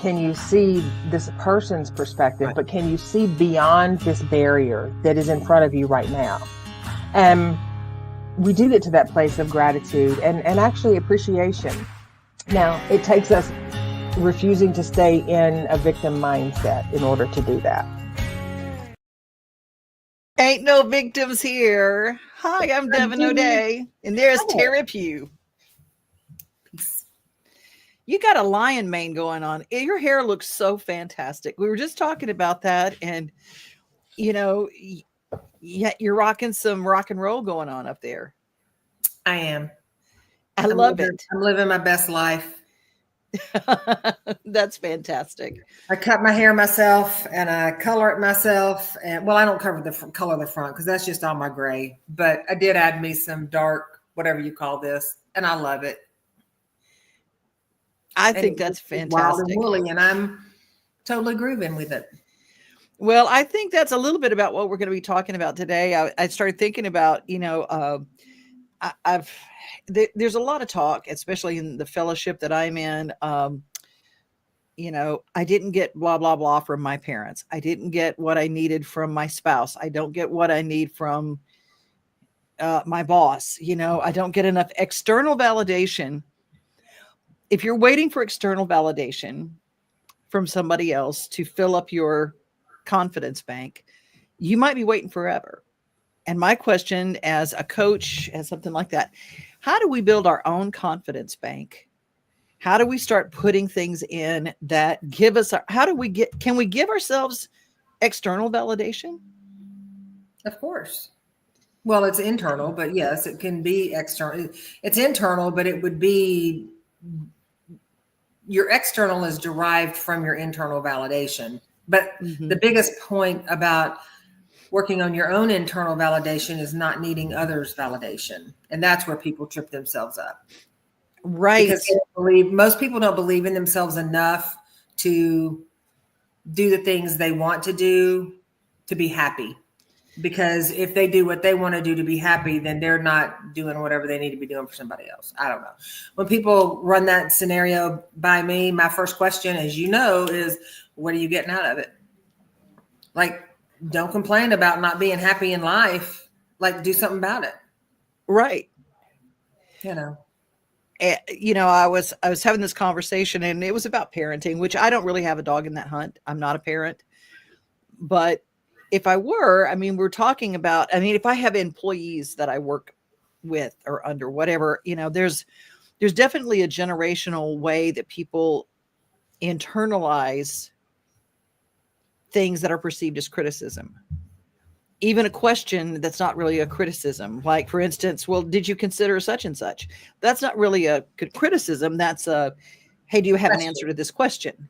can you see this person's perspective, but can you see beyond this barrier that is in front of you right now? And we do get to that place of gratitude and actually appreciation. Now, it takes us refusing to stay in a victim mindset in order to do that. Ain't no victims here. Hi, I'm Devon O'Day, and there's Teri Pugh. You got a lion mane going on. Your hair looks so fantastic. We were just talking about that, and you're rocking some rock and roll going on up there. I am. I love it. I'm living my best life. That's fantastic. I cut my hair myself and I color it myself. And I don't color the front because that's just all my gray. But I did add me some dark, whatever you call this, and I love it. I think that's fantastic. Wild and woolly, and I'm totally grooving with it. Well, I think that's a little bit about what we're going to be talking about today. I started thinking about, there's a lot of talk, especially in the fellowship that I'm in. I didn't get blah, blah, blah from my parents. I didn't get what I needed from my spouse. I don't get what I need from my boss. I don't get enough external validation. If you're waiting for external validation from somebody else to fill up your confidence bank, you might be waiting forever. And my question as a coach, as something like that, how do we build our own confidence bank? How do we start putting things in that give us, can we give ourselves external validation? Of course. Well, it's internal, but yes, it can be external. It's internal, but it would be, your external is derived from your internal validation. But the biggest point about working on your own internal validation is not needing others' validation. And that's where people trip themselves up. Right. Because most people don't believe in themselves enough to do the things they want to do to be happy. Because if they do what they want to do to be happy, then they're not doing whatever they need to be doing for somebody else. I don't know. When people run that scenario by me, my first question, as you know, is what are you getting out of it? Like, don't complain about not being happy in life. Like, do something about it. Right. I was having this conversation and it was about parenting, which I don't really have a dog in that hunt. I'm not a parent, but if I were, we're talking about, if I have employees that I work with or under, whatever, there's definitely a generational way that people internalize things that are perceived as criticism. Even a question that's not really a criticism. Like, for instance, well, did you consider such and such? That's not really a criticism. That's hey, do you have an answer to this question?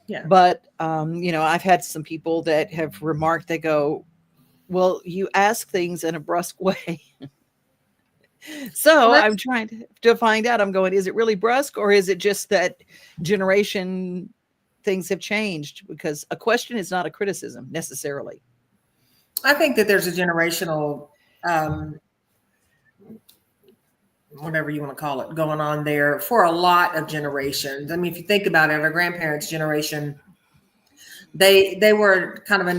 Yeah. But, I've had some people that have remarked, they go, well, you ask things in a brusque way. So I'm trying to find out, I'm going, is it really brusque or is it just that generation things have changed? Because a question is not a criticism necessarily. I think that there's a generational, whatever you want to call it, going on there for a lot of generations. If you think about it, our grandparents' generation, they were kind of a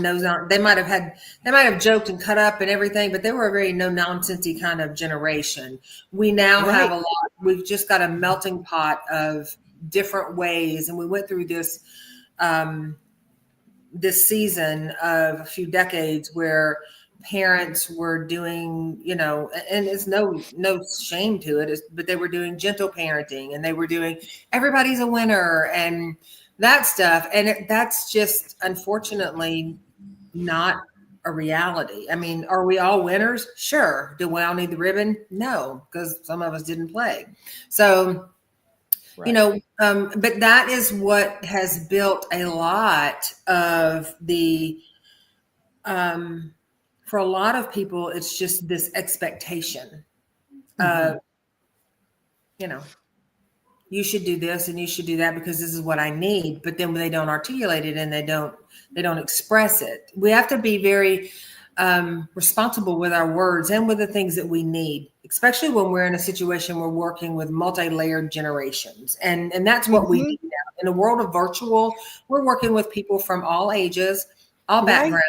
they might have joked and cut up and everything, but they were a very no nonsensey kind of generation. We now have a lot. We've just got a melting pot of different ways, and we went through this this season of a few decades where parents were doing, and it's no shame to it, but they were doing gentle parenting and they were doing everybody's a winner and that stuff. And that's just unfortunately not a reality. Are we all winners? Sure. Do we all need the ribbon? No, because some of us didn't play. So, right. But that is what has built a lot of the, for a lot of people, it's just this expectation of, you should do this and you should do that because this is what I need. But then when they don't articulate it and they don't express it, we have to be very responsible with our words and with the things that we need, especially when we're in a situation we're working with multi-layered generations. And that's what we do now. In the world of virtual, we're working with people from all ages, all backgrounds,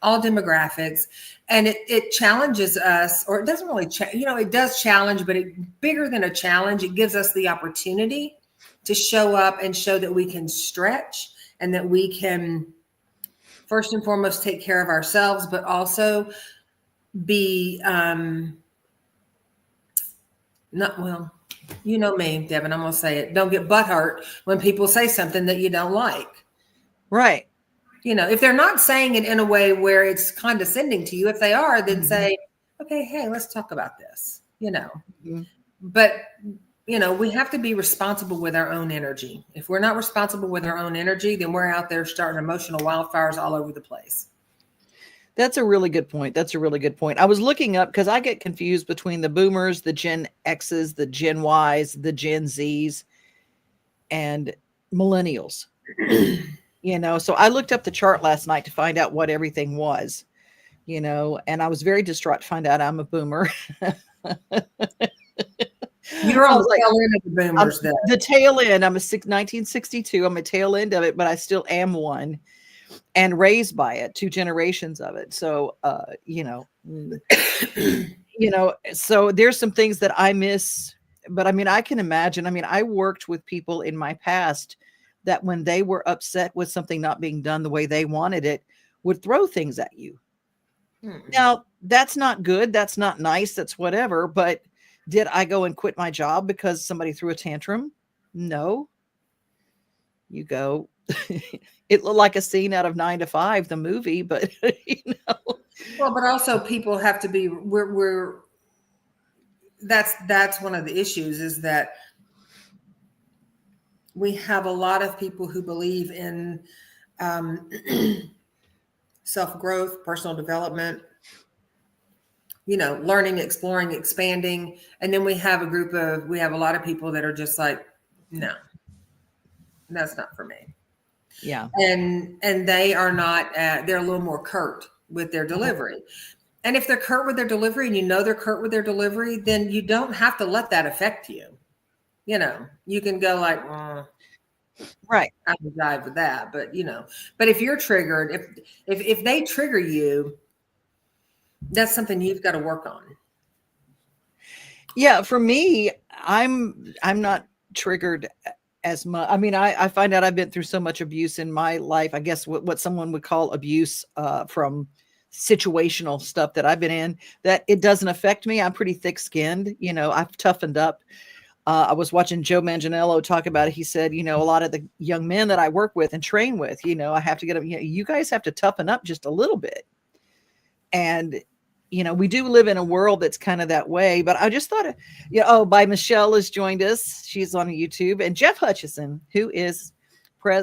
all demographics, and it challenges us, or it doesn't really, it does challenge, but bigger than a challenge, it gives us the opportunity to show up and show that we can stretch and that we can, first and foremost, take care of ourselves, but also be, you know me, Devon, I'm going to say it. Don't get butthurt when people say something that you don't like. Right. If they're not saying it in a way where it's condescending to you, if they are, then say, okay, hey, let's talk about this, But, we have to be responsible with our own energy. If we're not responsible with our own energy, then we're out there starting emotional wildfires all over the place. That's a really good point. I was looking up because I get confused between the boomers, the Gen X's, the Gen Y's, the Gen Z's, and millennials. So I looked up the chart last night to find out what everything was, and I was very distraught to find out I'm a boomer. You're on the tail end of the boomers, then. The tail end. I'm a 1962. I'm a tail end of it, but I still am one, and raised by it, 2 generations of it. So, so there's some things that I miss, but I can imagine. I worked with people in my past that when they were upset with something not being done the way they wanted it, would throw things at you. Now, that's not good. That's not nice. That's whatever. But did I go and quit my job because somebody threw a tantrum? No. You go, it looked like a scene out of 9 to 5, the movie, but Well, but also people have to be, that's one of the issues, is that we have a lot of people who believe in self-growth, personal development, learning, exploring, expanding. And then we have a lot of people that are just like, no, that's not for me. Yeah. And they are not, they're a little more curt with their delivery. And if they're curt with their delivery and they're curt with their delivery, then you don't have to let that affect you. You can go like, right, I would dive with that, but but if you're triggered, if they trigger you, that's something you've got to work on. Yeah, for me, I'm not triggered as much. I find out I've been through so much abuse in my life. I guess what someone would call abuse from situational stuff that I've been in, that it doesn't affect me. I'm pretty thick-skinned. I've toughened up. I was watching Joe Manganiello talk about it. He said, a lot of the young men that I work with and train with, I have to get them, you guys have to toughen up just a little bit. And, we do live in a world that's kind of that way, but I just thought, by Michelle has joined us. She's on YouTube. And Jeff Hutchison, who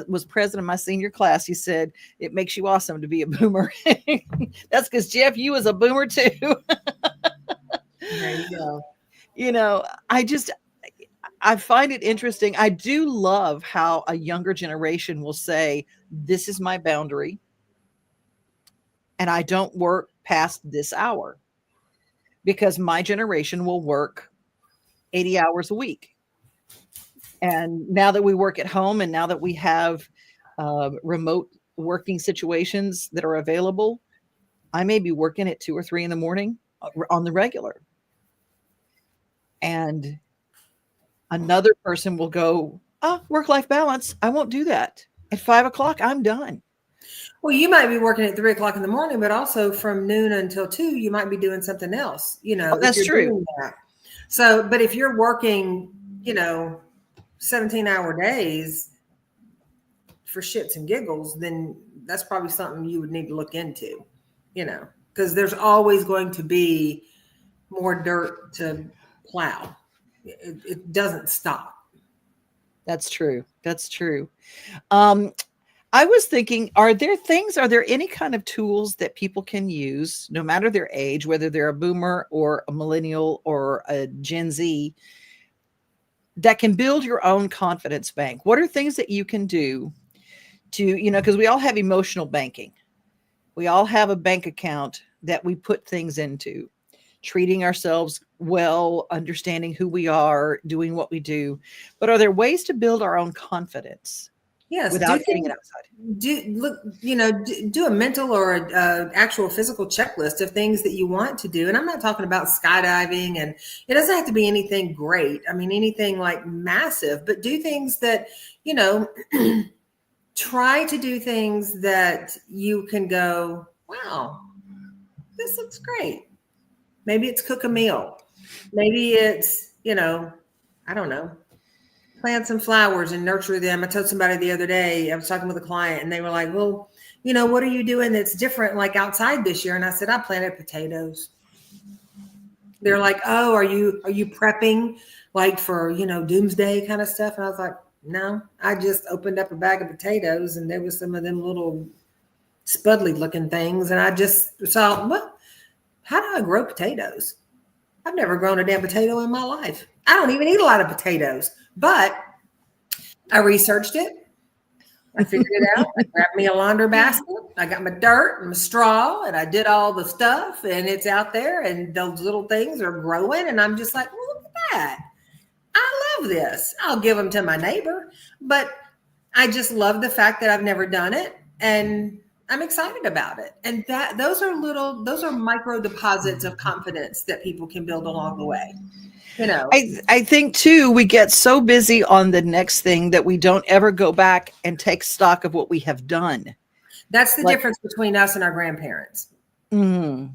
was president of my senior class, he said, it makes you awesome to be a boomer. That's because Jeff, you was a boomer too. There you go. I find it interesting. I do love how a younger generation will say, this is my boundary, and I don't work past this hour, because my generation will work 80 hours a week. And now that we work at home, and now that we have remote working situations that are available, I may be working at 2 or 3 in the morning on the regular. And another person will go, work-life balance. I won't do that. At 5 o'clock, I'm done. Well, you might be working at 3 o'clock in the morning, but also from noon until 2, you might be doing something else. That's true. So, but if you're working, 17-hour days for shits and giggles, then that's probably something you would need to look into, because there's always going to be more dirt to plow. It doesn't stop. That's true. I was thinking, are there any kind of tools that people can use, no matter their age, whether they're a boomer or a millennial or a Gen Z, that can build your own confidence bank? What are things that you can do to, because we all have emotional banking. We all have a bank account that we put things into. treating ourselves well, understanding who we are, doing what we do. But are there ways to build our own confidence Yes, without getting it outside? Do a mental or a actual physical checklist of things that you want to do. And I'm not talking about skydiving, and it doesn't have to be anything great. I mean, anything like massive, but do things that, try to do things that you can go, wow, this looks great. Maybe it's cook a meal. Maybe it's, I don't know, plant some flowers and nurture them. I told somebody the other day, I was talking with a client, and they were like, well, what are you doing that's different, like outside this year? And I said, I planted potatoes. They're like, oh, are you prepping like for, doomsday kind of stuff? And I was like, no, I just opened up a bag of potatoes, and there was some of them little spudly looking things. And I just saw, how do I grow potatoes? I've never grown a damn potato in my life. I don't even eat a lot of potatoes, but I researched it. I figured it out. I grabbed me a launder basket. I got my dirt and my straw, and I did all the stuff, and it's out there, and those little things are growing. And I'm just like, well, look at that. I love this. I'll give them to my neighbor, but I just love the fact that I've never done it, and I'm excited about it. And those are micro deposits of confidence that people can build along the way. I think too, we get so busy on the next thing that we don't ever go back and take stock of what we have done. That's the difference between us and our grandparents. Mm-hmm.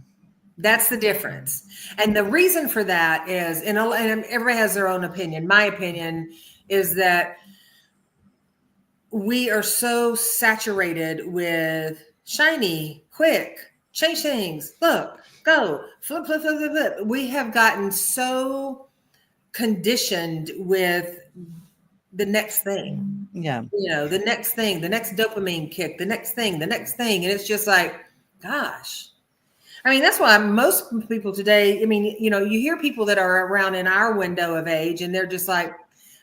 That's the difference. And the reason for that is, and everybody has their own opinion. My opinion is that we are so saturated with shiny, quick, change things, look, go, flip, flip, flip, flip, flip. We have gotten so conditioned with the next thing. Yeah. The next thing, the next dopamine kick, the next thing. And it's just like, gosh. I mean, that's why most people today, you hear people that are around in our window of age, and they're just like,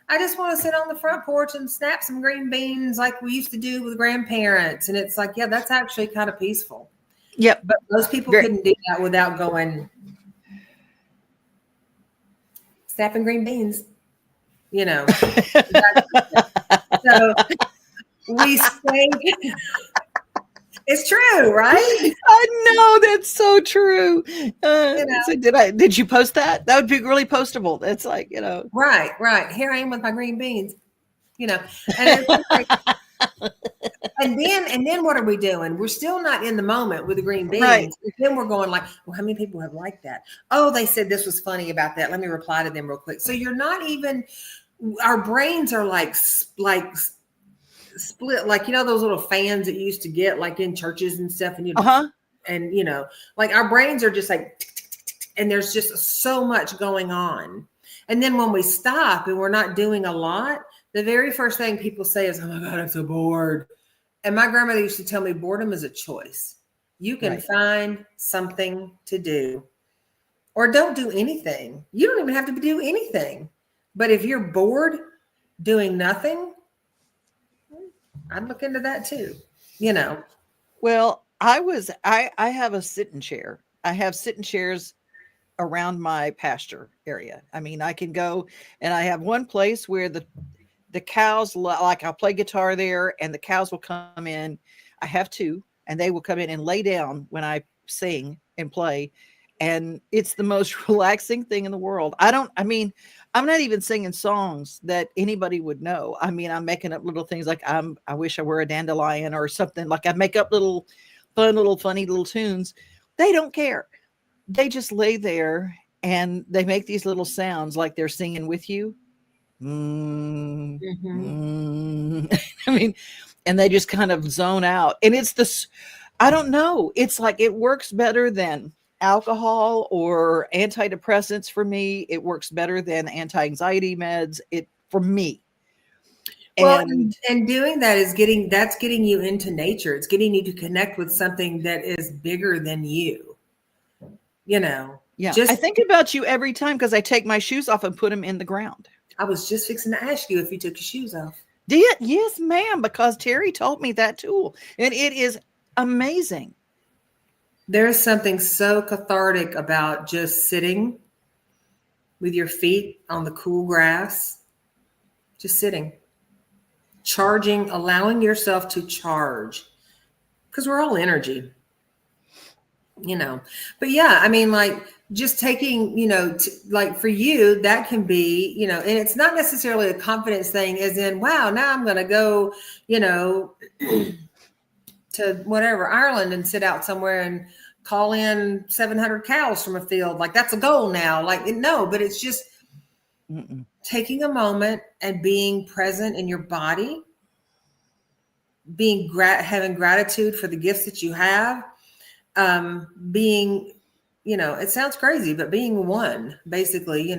I just want to sit on the front porch and snap some green beans like we used to do with grandparents. And it's like, yeah, that's actually kind of peaceful. Yep. But most people couldn't do that without going snapping green beans, So we stay. It's true, right? I know, that's so true. So did you post that? That would be really postable. It's like, Right. Here I am with my green beans, and it's like, and then what are we doing? We're still not in the moment with the green beans. Right. Then we're going like, well, how many people have liked that? Oh, they said this was funny about that. Let me reply to them real quick. So you're not even, our brains are like split, like, those little fans that you used to get like in churches and stuff. And, and like our brains are just like, tick, tick, tick, tick, and there's just so much going on. And then when we stop and we're not doing a lot, the very first thing people say is, oh my God, I'm so bored. And my grandmother used to tell me boredom is a choice. You can find something to do, or don't do anything. You don't even have to do anything. But if you're bored doing nothing, I'd look into that too, Well, I have a sitting chair. I have sitting chairs around my pasture area. I mean, I can go, and I have one place where the cows, like I'll play guitar there, and the cows will come in. I have two, and they will come in and lay down when I sing and play. And it's the most relaxing thing in the world. I'm not even singing songs that anybody would know. I mean, I'm making up little things like I wish I were a dandelion or something. Like I make up little funny little tunes. They don't care. They just lay there and they make these little sounds like they're singing with you. I mean, and they just kind of zone out. And it's this, I don't know. It's like it works better than alcohol or antidepressants for me. It works better than anti-anxiety meds. For me. Well, and doing that is getting you into nature. It's getting you to connect with something that is bigger than you. Yeah. I think about you every time because I take my shoes off and put them in the ground. I was just fixing to ask you if you took your shoes off. Did? Yes, ma'am, because Teri taught me that tool. And it is amazing. There's something so cathartic about just sitting with your feet on the cool grass, just sitting, charging, allowing yourself to charge, because we're all energy, But yeah, I mean, like just taking, like for you, that can be, and it's not necessarily a confidence thing as in, wow, now I'm going to go, to whatever, Ireland, and sit out somewhere and call in 700 cows from a field. Like that's a goal now. Like, no, but it's just taking a moment and being present in your body, having gratitude for the gifts that you have, being, it sounds crazy, but being one, basically,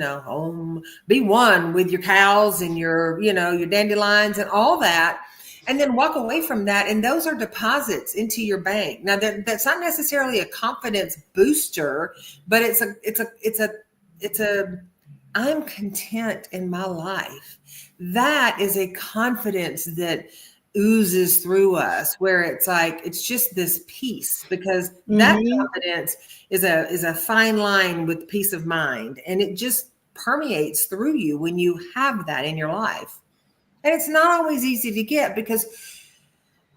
be one with your cows and your dandelions and all that. And then walk away from that. And those are deposits into your bank. Now that's not necessarily a confidence booster, but it's a I'm content in my life. That is a confidence that oozes through us, where it's like, it's just this peace, because that confidence is a fine line with peace of mind. And it just permeates through you when you have that in your life. And it's not always easy to get, because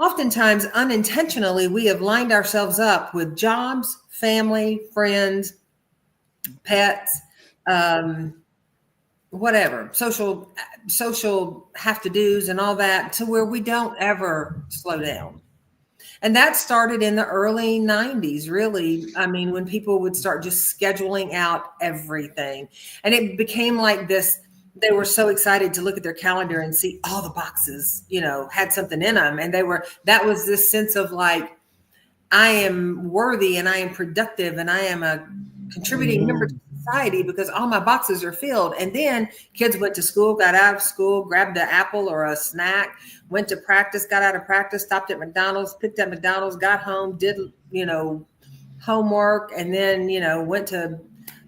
oftentimes unintentionally we have lined ourselves up with jobs, family, friends, pets, whatever, social have to do's and all that, to where we don't ever slow down. And that started in the early 90s, really. I mean, when people would start just scheduling out everything, and it became like this. They were so excited to look at their calendar and see all the boxes, had something in them. And that was this sense of like, I am worthy and I am productive and I am a contributing member to society because all my boxes are filled. And then kids went to school, got out of school, grabbed an apple or a snack, went to practice, got out of practice, stopped at McDonald's, picked up McDonald's, got home, did, homework, and then, went to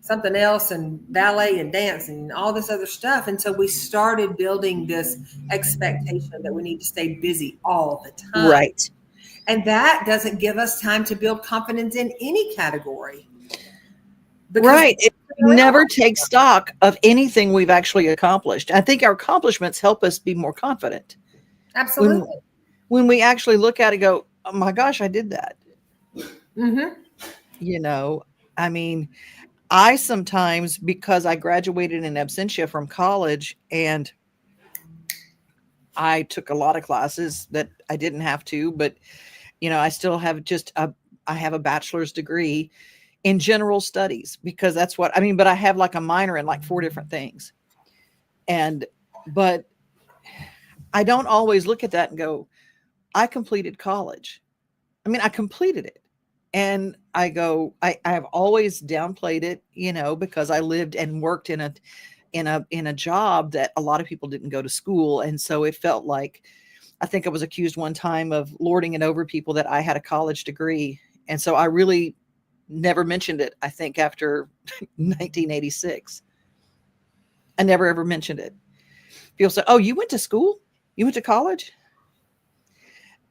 something else and ballet and dance and all this other stuff. And so we started building this expectation that we need to stay busy all the time. Right. And that doesn't give us time to build confidence in any category. Right. It never takes stock of anything we've actually accomplished. I think our accomplishments help us be more confident. Absolutely. When we actually look at it and go, oh my gosh, I did that. I mean, I sometimes, because I graduated in absentia from college and I took a lot of classes that I didn't have to, but, I still have I have a bachelor's degree in general studies, because that's what, but I have like a minor in like 4 different things. But I don't always look at that and go, I completed college. I completed it. And I go, I have always downplayed it, because I lived and worked in a job that a lot of people didn't go to school. And so it felt like, I think I was accused one time of lording it over people that I had a college degree. And so I really never mentioned it, I think, after 1986. I never ever mentioned it. People say, oh, you went to school? You went to college?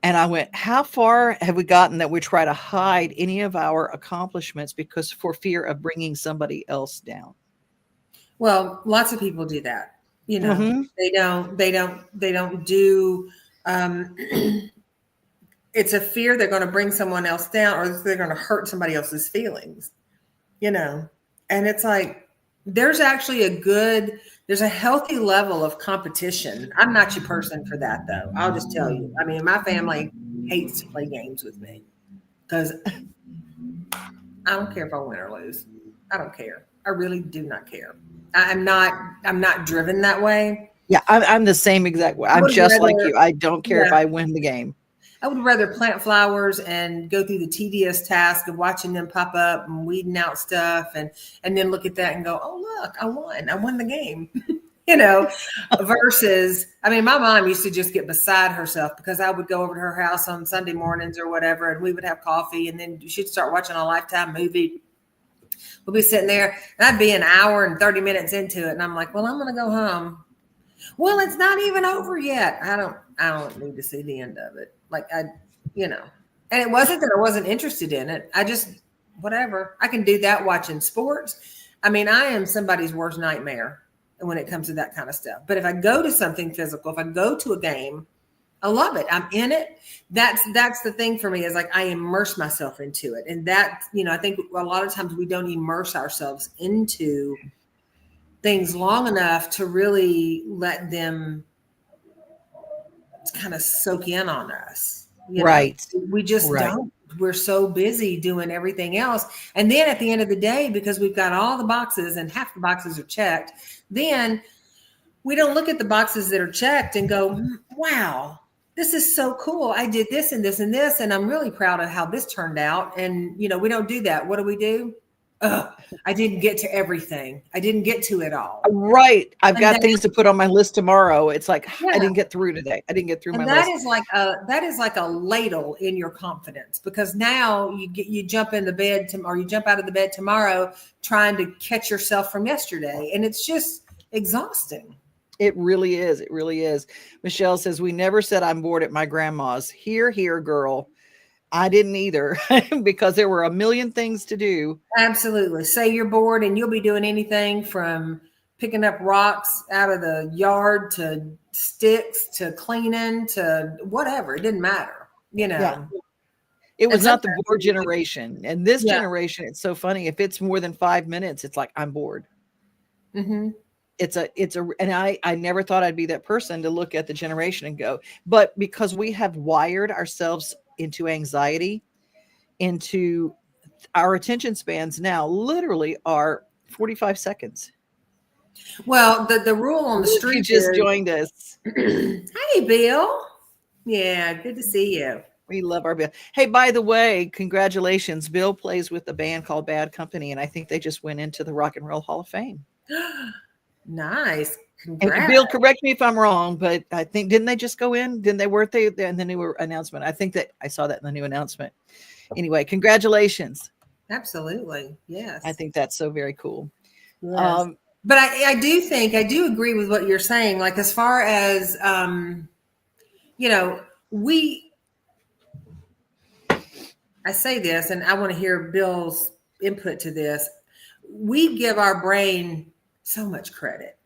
And I went, how far have we gotten that we try to hide any of our accomplishments because for fear of bringing somebody else down? Well, lots of people do that. They don't do, it's a fear they're going to bring someone else down, or they're going to hurt somebody else's feelings, and it's like, there's actually there's a healthy level of competition. I'm not your person for that, though. I'll just tell you. My family hates to play games with me because I don't care if I win or lose. I don't care. I really do not care. I'm not driven that way. Yeah, I'm the same exact way. I'm just like you. I don't care if I win the game. I would rather plant flowers and go through the tedious task of watching them pop up and weeding out stuff and then look at that and go, oh, look, I won the game, versus, my mom used to just get beside herself because I would go over to her house on Sunday mornings or whatever, and we would have coffee, and then she'd start watching a Lifetime movie. We'll be sitting there and I'd be an hour and 30 minutes into it. And I'm like, well, I'm going to go home. Well, it's not even over yet. I don't need to see the end of it. And it wasn't that I wasn't interested in it. I just whatever. I can do that watching sports. I mean, I am somebody's worst nightmare when it comes to that kind of stuff. But if I go to something physical, if I go to a game, I love it. I'm in it. That's the thing for me, is like I immerse myself into it. And that, I think a lot of times we don't immerse ourselves into things long enough to really let them kind of soak in on us. Right. We just Right. don't. We're so busy doing everything else. And then at the end of the day, because we've got all the boxes and half the boxes are checked, then we don't look at the boxes that are checked and go, wow, this is so cool. I did this and this and this, and I'm really proud of how this turned out. And, we don't do that. What do? I didn't get to everything. I didn't get to it all. Right. I've got things to put on my list tomorrow. It's like, I didn't get through today. I didn't get through my list. That is like a ladle in your confidence, because now you jump in the bed or you jump out of the bed tomorrow trying to catch yourself from yesterday. And it's just exhausting. It really is. It really is. Michelle says, we never said I'm bored at my grandma's. Here, girl. I didn't either, because there were a million things to do. Absolutely. Say you're bored and you'll be doing anything from picking up rocks out of the yard to sticks to cleaning to whatever. It didn't matter, Yeah. It was not the bored generation. And this generation, it's so funny. If it's more than 5 minutes, it's like, I'm bored. Mm-hmm. And I never thought I'd be that person to look at the generation and go, but because we have wired ourselves into anxiety, into our attention spans now literally are 45 seconds. Well, the rule on the street. You just joined us. Hey, Bill. Yeah, good to see you. We love our Bill. Hey, by the way, congratulations. Bill plays with a band called Bad Company, and I think they just went into the Rock and Roll Hall of Fame. Nice. And Bill, correct me if I'm wrong, but I think, didn't they just go in? Weren't they in the new announcement? I think that I saw that in the new announcement. Anyway, congratulations. Absolutely. Yes. I think that's so very cool. Yes. But I do agree with what you're saying. Like, as far as, I say this, and I want to hear Bill's input to this. We give our brain so much credit.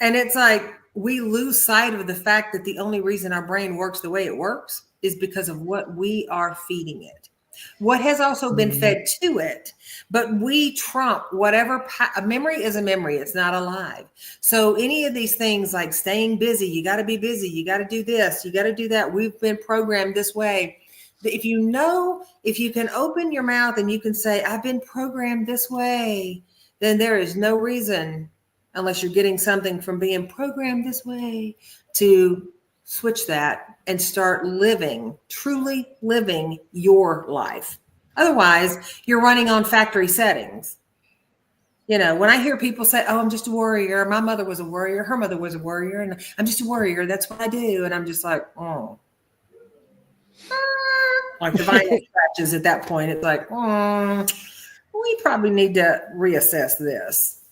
And it's like we lose sight of the fact that the only reason our brain works the way it works is because of what we are feeding it. What has also been fed to it, but we trump whatever. A memory is a memory. It's not alive. So any of these things like staying busy, you got to be busy. You got to do this. You got to do that. We've been programmed this way. If you can open your mouth and you can say, I've been programmed this way, then there is no reason, unless you're getting something from being programmed this way, to switch that and start truly living your life. Otherwise, you're running on factory settings. When I hear people say, oh, I'm just a worrier. My mother was a worrier. Her mother was a worrier. And I'm just a worrier. That's what I do. And I'm just like, oh. Like the vinyl scratches at that point. It's like, we probably need to reassess this.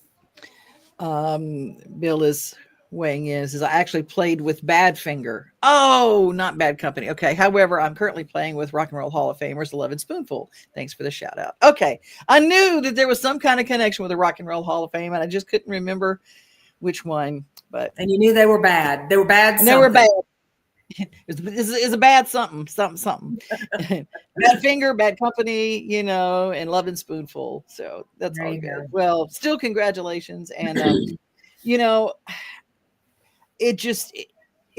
Bill is weighing in. Says, I actually played with Badfinger. Oh, not Bad Company. Okay. However, I'm currently playing with Rock and Roll Hall of Famers, 11 Spoonful. Thanks for the shout out. Okay. I knew that there was some kind of connection with the Rock and Roll Hall of Fame, and I just couldn't remember which one. And you knew they were bad. They were bad. They were bad. It's a bad something. Bad Finger, Bad Company, and Loving Spoonful. So that's all good. Well, still congratulations. And,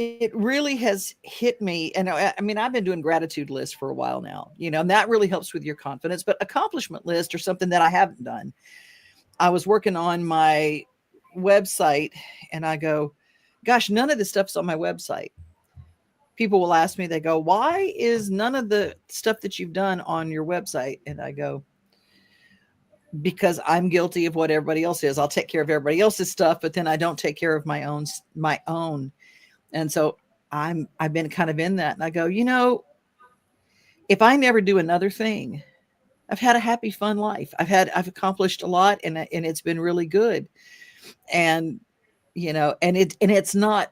it really has hit me. And I mean, I've been doing gratitude lists for a while now, and that really helps with your confidence, but accomplishment list or something that I haven't done. I was working on my website and I go, gosh, none of this stuff's on my website. People will ask me, they go, why is none of the stuff that you've done on your website? And I go, because I'm guilty of what everybody else is. I'll take care of everybody else's stuff, but then I don't take care of my own. And so I've been kind of in that. And I go, if I never do another thing, I've had a happy, fun life. I've accomplished a lot, and it's been really good. And, and it's not,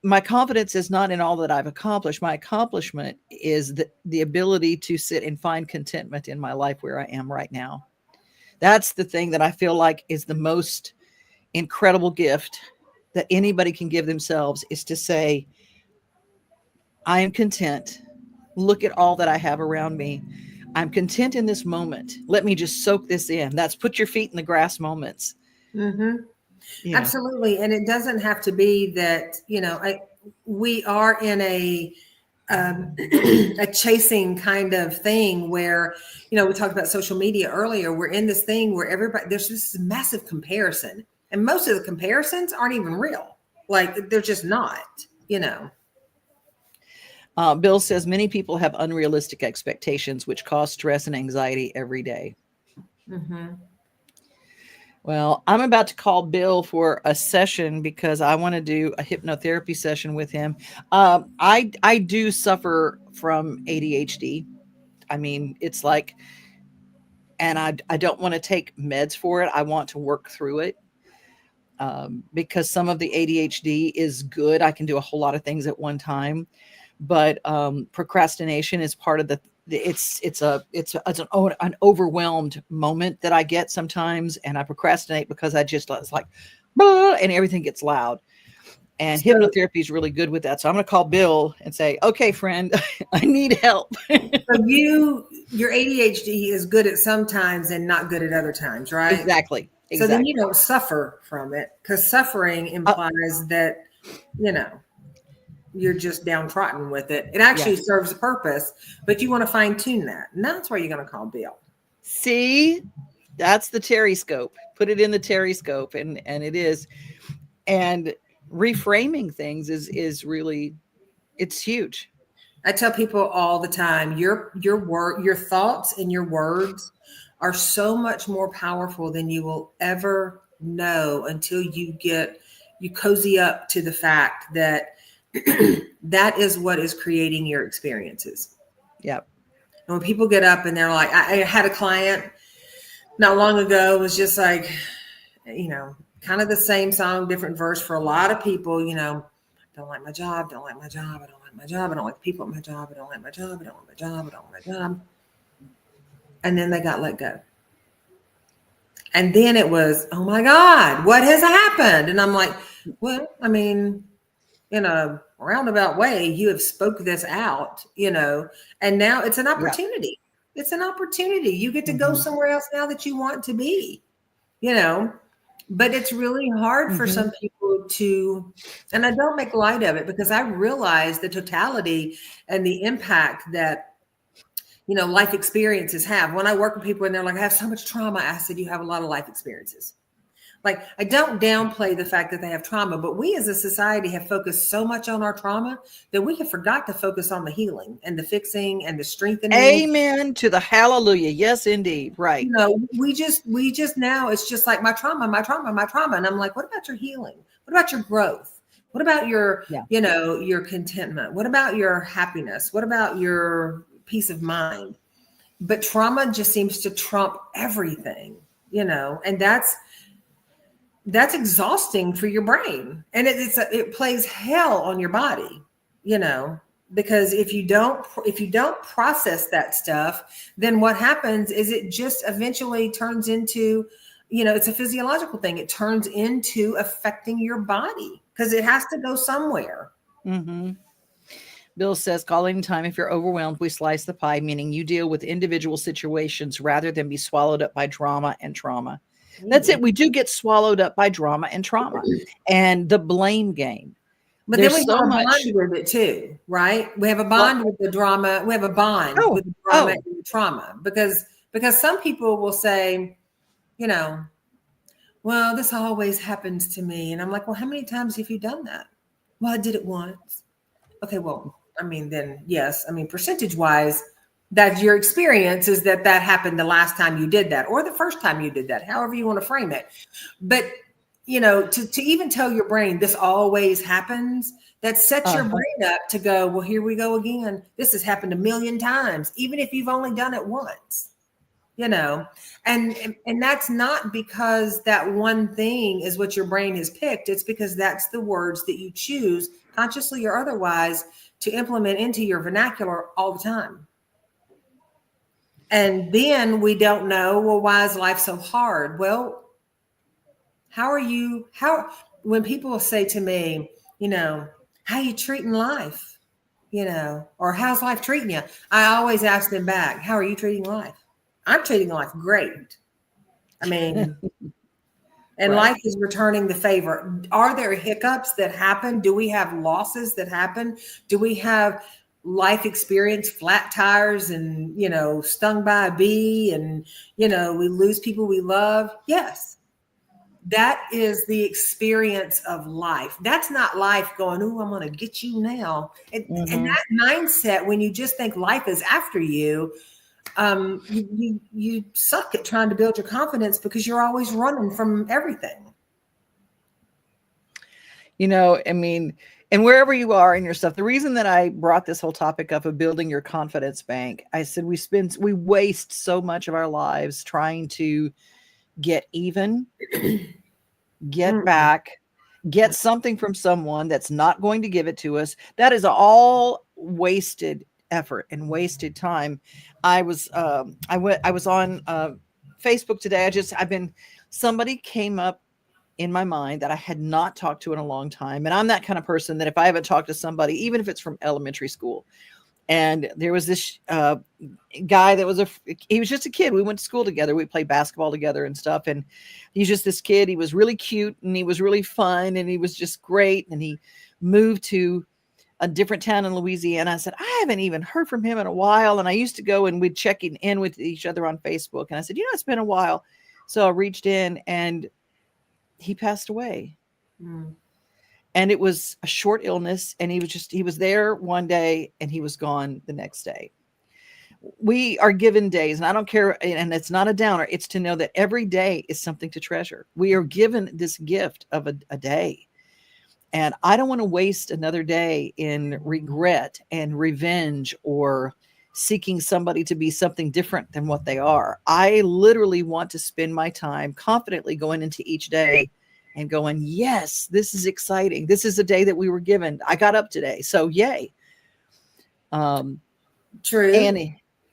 my confidence is not in all that I've accomplished. My accomplishment is the ability to sit and find contentment in my life where I am right now. That's the thing that I feel like is the most incredible gift that anybody can give themselves, is to say, I am content. Look at all that I have around me. I'm content in this moment. Let me just soak this in. That's put your feet in the grass moments. Mm-hmm. Yeah. Absolutely. And it doesn't have to be that, we are in a chasing kind of thing where, we talked about social media earlier. We're in this thing where there's this massive comparison, and most of the comparisons aren't even real. Like, they're just not, Bill says many people have unrealistic expectations, which cause stress and anxiety every day. Mm-hmm. Well, I'm about to call Bill for a session because I want to do a hypnotherapy session with him. I do suffer from ADHD. I mean, it's like, and I don't want to take meds for it. I want to work through it. Because some of the ADHD is good. I can do a whole lot of things at one time, but procrastination is part of it's an overwhelmed moment that I get sometimes, and I procrastinate because it's like, blah, and everything gets loud. And hypnotherapy is really good with that. So I'm going to call Bill and say, okay, friend, I need help. So your ADHD is good at some times and not good at other times, right? Exactly. So then you don't suffer from it, because suffering implies that, you're just downtrodden with it. It actually serves a purpose, but you want to fine tune that. And that's where you're going to call Bill. See, that's the Teri scope. Put it in the Teri scope. And it is. And reframing things is really, it's huge. I tell people all the time, your thoughts and your words are so much more powerful than you will ever know until you cozy up to the fact that that is what is creating your experiences. Yep. And when people get up and they're like, I had a client not long ago, was just like, kind of the same song, different verse for a lot of people, don't like my job, don't like my job, I don't like my job, I don't like the people at my job, I don't like my job, I don't like my job, I don't like my job. And then they got let go. And then it was, oh my God, what has happened? And I'm like, well, I mean, in a roundabout way, you have spoke this out, and now it's an opportunity. Yeah. It's an opportunity. You get to go somewhere else now that you want to be, but it's really hard for some people to, and I don't make light of it, because I realize the totality and the impact that, life experiences have. When I work with people and they're like, I have so much trauma, I said, you have a lot of life experiences. Like, I don't downplay the fact that they have trauma, but we as a society have focused so much on our trauma that we have forgot to focus on the healing and the fixing and the strengthening. Amen to the hallelujah. Yes, indeed. Right. We just now, it's just like my trauma. And I'm like, what about your healing? What about your growth? What about your, your contentment? What about your happiness? What about your peace of mind? But trauma just seems to trump everything, and that's exhausting for your brain. And it plays hell on your body, because if you don't process that stuff, then what happens is it just eventually turns into, it's a physiological thing. It turns into affecting your body because it has to go somewhere. Mm-hmm. Bill says, calling time if you're overwhelmed, we slice the pie, meaning you deal with individual situations rather than be swallowed up by drama and trauma. That's it. We do get swallowed up by drama and trauma and the blame game. But then we have a bond with it too, right? We have a bond with the drama. We have a bond with the drama and the trauma, because some people will say, well, this always happens to me. And I'm like, well, how many times have you done that? Well, I did it once. Okay, well, I mean, then yes. I mean, percentage wise, that your experience is that happened the last time you did that, or the first time you did that, however you want to frame it. But, to even tell your brain this always happens, that sets your brain up to go, well, here we go again. This has happened a million times, even if you've only done it once. and that's not because that one thing is what your brain has picked. It's because that's the words that you choose, consciously or otherwise, to implement into your vernacular all the time. And then we don't know, well, why is life so hard? Well, when people say to me, how you treating life, or how's life treating you? I always ask them back, how are you treating life? I'm treating life great. I mean, and Right. life is returning the favor. Are there hiccups that happen? Do we have losses that happen? Do we have life experience, flat tires and, stung by a bee and, we lose people we love? Yes. That is the experience of life. That's not life going, oh, I'm going to get you now. And that mindset, when you just think life is after you, you suck at trying to build your confidence because you're always running from everything. And wherever you are in your stuff, the reason that I brought this whole topic up of building your confidence bank, I said we waste so much of our lives trying to get even, get back, get something from someone that's not going to give it to us. That is all wasted effort and wasted time. I was on Facebook today. Somebody came up in my mind that I had not talked to in a long time. And I'm that kind of person that if I haven't talked to somebody, even if it's from elementary school, and there was this guy that he was just a kid. We went to school together. We played basketball together and stuff. And he's just this kid. He was really cute and he was really fun and he was just great. And he moved to a different town in Louisiana. I said, I haven't even heard from him in a while. And I used to go and we'd check in with each other on Facebook. And I said, it's been a while. So I reached in and he passed away. And it was a short illness. And he was there one day and he was gone the next day. We are given days, and I don't care. And it's not a downer. It's to know that every day is something to treasure. We are given this gift of a day. And I don't want to waste another day in regret and revenge or seeking somebody to be something different than what they are. I literally want to spend my time confidently going into each day and going, yes, this is exciting. This is a day that we were given. I got up today. So yay. True.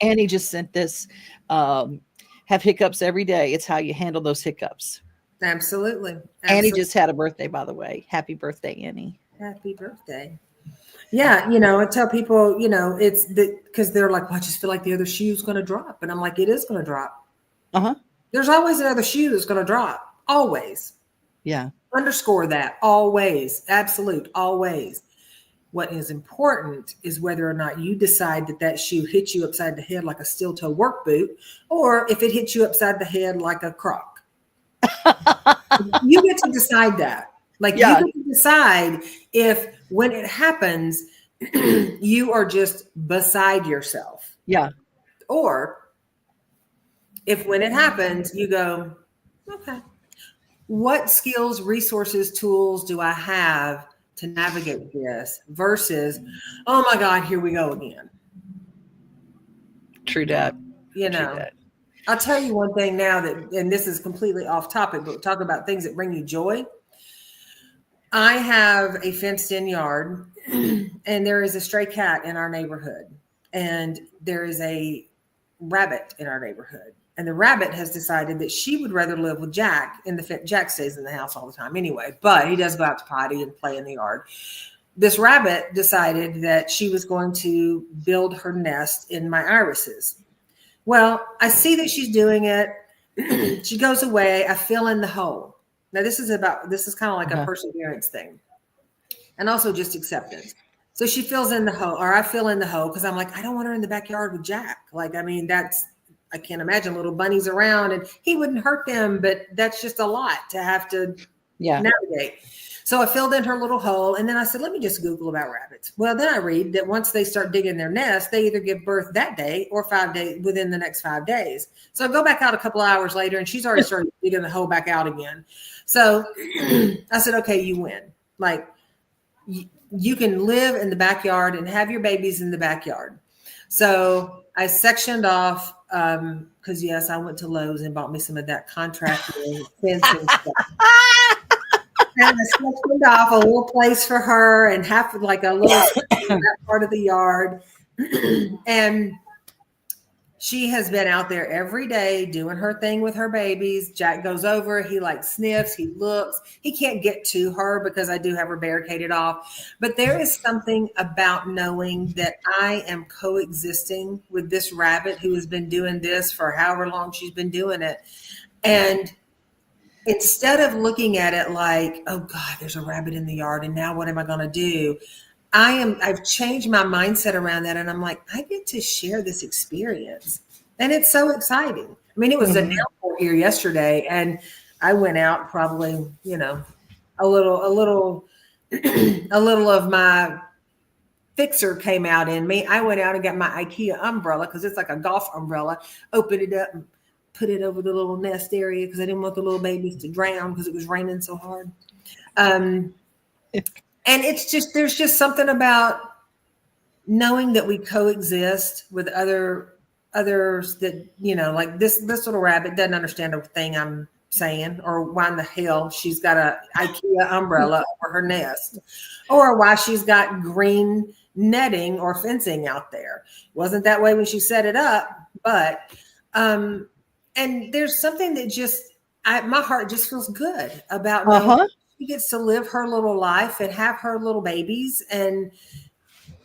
Annie just sent this, have hiccups every day. It's how you handle those hiccups. Absolutely. Annie just had a birthday, by the way. Happy birthday, Annie. Happy birthday. Yeah. I tell people, it's because they're like, well, I just feel like the other shoe's going to drop. And I'm like, it is going to drop. There's always another shoe that's going to drop. Always. Yeah. Underscore that. Always. Absolute. Always. What is important is whether or not you decide that shoe hits you upside the head like a steel toe work boot, or if it hits you upside the head like a croc. You get to decide that. You get to decide if when it happens, you are just beside yourself. Yeah. Or if when it happens, you go, okay, what skills, resources, tools do I have to navigate this versus, oh my God, here we go again. True that. True that. I'll tell you one thing now and this is completely off topic, but we'll talk about things that bring you joy. I have a fenced in yard and there is a stray cat in our neighborhood and there is a rabbit in our neighborhood. And the rabbit has decided that she would rather live with Jack Jack stays in the house all the time anyway, but he does go out to potty and play in the yard. This rabbit decided that she was going to build her nest in my irises. Well, I see that she's doing it. She goes away. I fill in the hole. Now this is kind of like a perseverance thing and also just acceptance. So she fills in the hole, or I fill in the hole because I'm like, I don't want her in the backyard with Jack. I can't imagine little bunnies around and he wouldn't hurt them, but that's just a lot to have to navigate. So I filled in her little hole and then I said, let me just Google about rabbits. Well, then I read that once they start digging their nest, they either give birth that day or 5 days within the next 5 days. So I go back out a couple of hours later and she's already started digging the hole back out again. So I said, okay, you win. You can live in the backyard and have your babies in the backyard. So I sectioned off because yes, I went to Lowe's and bought me some of that contractor fencing stuff. And I sectioned off a little place for her and half of like a little that part of the yard. And she has been out there every day doing her thing with her babies. Jack goes over, he like sniffs, he looks. He can't get to her because I do have her barricaded off. But there is something about knowing that I am coexisting with this rabbit who has been doing this for however long she's been doing it. And instead of looking at it like, oh God, there's a rabbit in the yard and now what am I going to do? I've changed my mindset around that. And I'm like, I get to share this experience. And it's so exciting. I mean, it was a downpour here yesterday and I went out probably, you know, a little of my fixer came out in me. I went out and got my IKEA umbrella because it's like a golf umbrella, opened it up and put it over the little nest area because I didn't want the little babies to drown because it was raining so hard. And it's just, there's just something about knowing that we coexist with others that, you know, like this little rabbit doesn't understand a thing I'm saying, or why in the hell she's got a IKEA umbrella over her nest, or why she's got green netting or fencing out there. Wasn't that way when she set it up, but, and there's something that just, my heart just feels good about knowing she gets to live her little life and have her little babies. And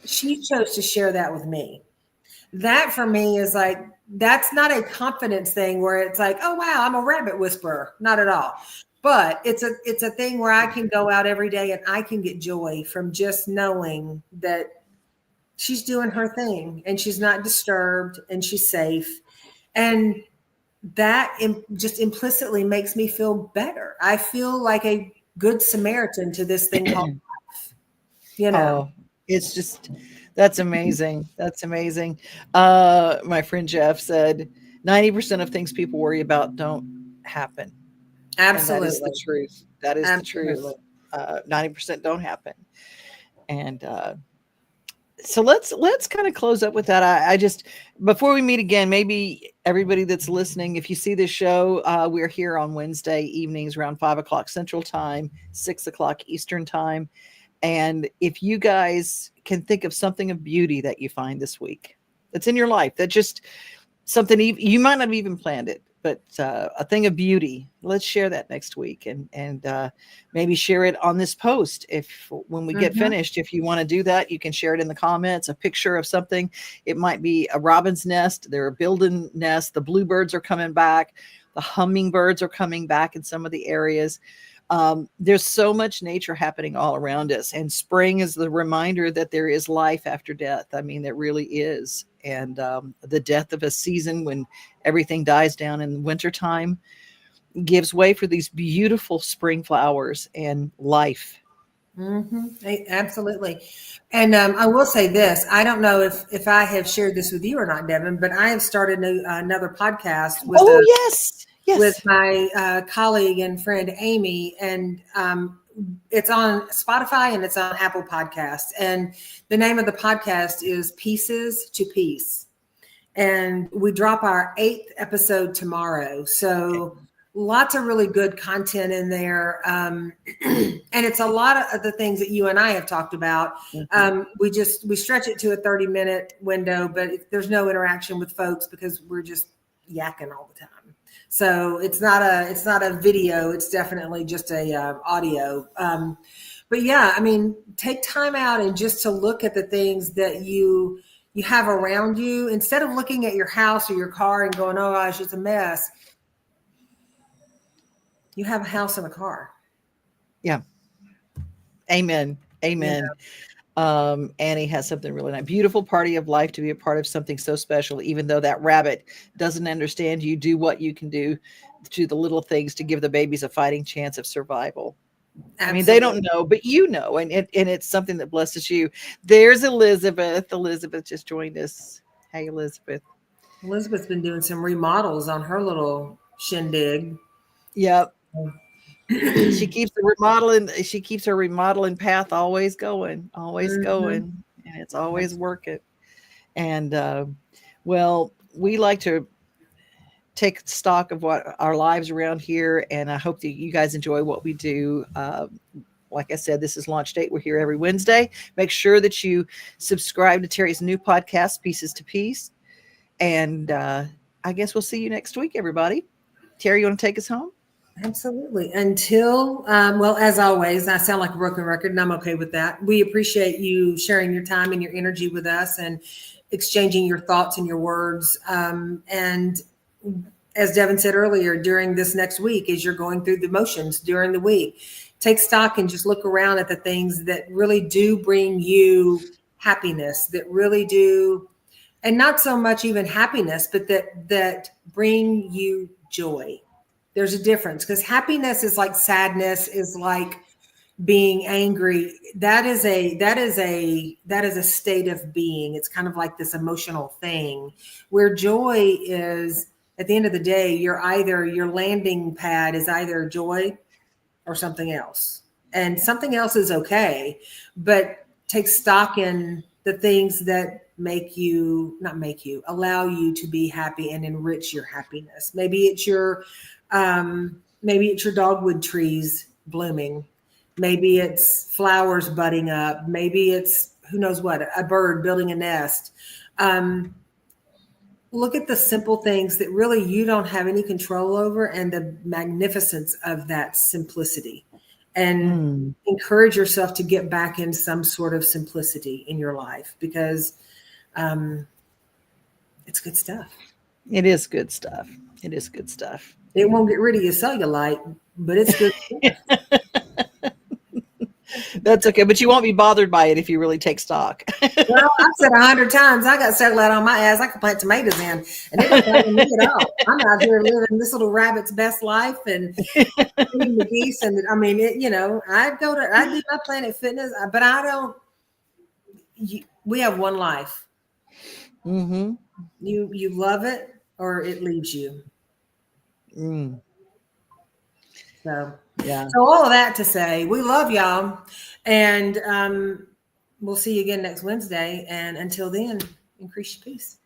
she chose to share that with me. That for me is like, that's not a confidence thing where it's like, oh, wow, I'm a rabbit whisperer. Not at all. But it's a thing where I can go out every day and I can get joy from just knowing that she's doing her thing and she's not disturbed and she's safe. And that just implicitly makes me feel better. I feel like a good Samaritan to this thing called life. You know, it's just, that's amazing. That's amazing. My friend Jeff said 90% of things people worry about don't happen. Absolutely. And that is the truth. That is the truth. 90% don't happen. And so let's kind of close up with that. I just, before we meet again, maybe everybody that's listening, if you see this show, we're here on Wednesday evenings around 5:00 Central Time, 6:00 Eastern Time. And if you guys can think of something of beauty that you find this week that's in your life, that just something you might not have even planned it, but a thing of beauty, let's share that next week and maybe share it on this post. When we get finished, if you want to do that, you can share it in the comments, a picture of something. It might be a robin's nest. They're building nests. The bluebirds are coming back. The hummingbirds are coming back in some of the areas. There's so much nature happening all around us, and spring is the reminder that there is life after death. I mean, there really is. And the death of a season when everything dies down in wintertime gives way for these beautiful spring flowers and life. Absolutely. And I will say this, I don't know if I have shared this with you or not, Devon, but I have started another podcast with with my colleague and friend Amy, and it's on Spotify and it's on Apple Podcasts. And the name of the podcast is Pieces to Peace. And we drop our 8th episode tomorrow. So lots of really good content in there. And it's a lot of the things that you and I have talked about. We stretch it to a 30-minute window, but there's no interaction with folks because we're just yakking all the time. So it's not a video. It's definitely just a audio. But yeah, I mean, take time out and just to look at the things that you have around you instead of looking at your house or your car and going, oh gosh, it's a mess. You have a house and a car. Yeah. Amen. Amen. Yeah. Annie has something really nice. Beautiful party of life to be a part of something so special, even though that rabbit doesn't understand you. Do what you can do to the little things to give the babies a fighting chance of survival. Absolutely. I mean, they don't know, but you know, and it's something that blesses you. There's Elizabeth. Elizabeth just joined us. Hey, Elizabeth. Elizabeth's been doing some remodels on her little shindig. Yep. She keeps her remodeling path always going, and it's always working. And well, we like to take stock of what our lives around here, and I hope that you guys enjoy what we do. Like I said, this is Launch Date. We're here every Wednesday. Make sure that you subscribe to Teri's new podcast, Pieces to Peace. And I guess we'll see you next week, everybody. Teri, you want to take us home? Absolutely. Until, well, as always, I sound like a broken record, and I'm okay with that. We appreciate you sharing your time and your energy with us and exchanging your thoughts and your words. And as Devon said earlier, during this next week, as you're going through the motions during the week, take stock and just look around at the things that really do bring you happiness, that really do, and not so much even happiness, but that bring you joy. There's a difference, because happiness is like sadness, is like being angry. That is a state of being. It's kind of like this emotional thing, where joy is, at the end of the day, your landing pad is either joy or something else. And something else is okay, but take stock in the things that allow you to be happy and enrich your happiness. Maybe it's your dogwood trees blooming. Maybe it's flowers budding up. Maybe it's, who knows what, a bird building a nest. Look at the simple things that really you don't have any control over, and the magnificence of that simplicity, and encourage yourself to get back in some sort of simplicity in your life, because it's good stuff. It is good stuff. It is good stuff. It won't get rid of your cellulite, but it's good stuff. That's okay, but you won't be bothered by it if you really take stock. Well, I've said 100 times, I got cellulite on my ass. I can plant tomatoes in, and it doesn't bother me at all. I'm out here living this little rabbit's best life and feeding the geese. And I mean, I do my Planet Fitness, but I don't. We have one life. Mm-hmm. You love it, or it leaves you. So. Yeah. So all of that to say, we love y'all, and we'll see you again next Wednesday. And until then, increase your peace.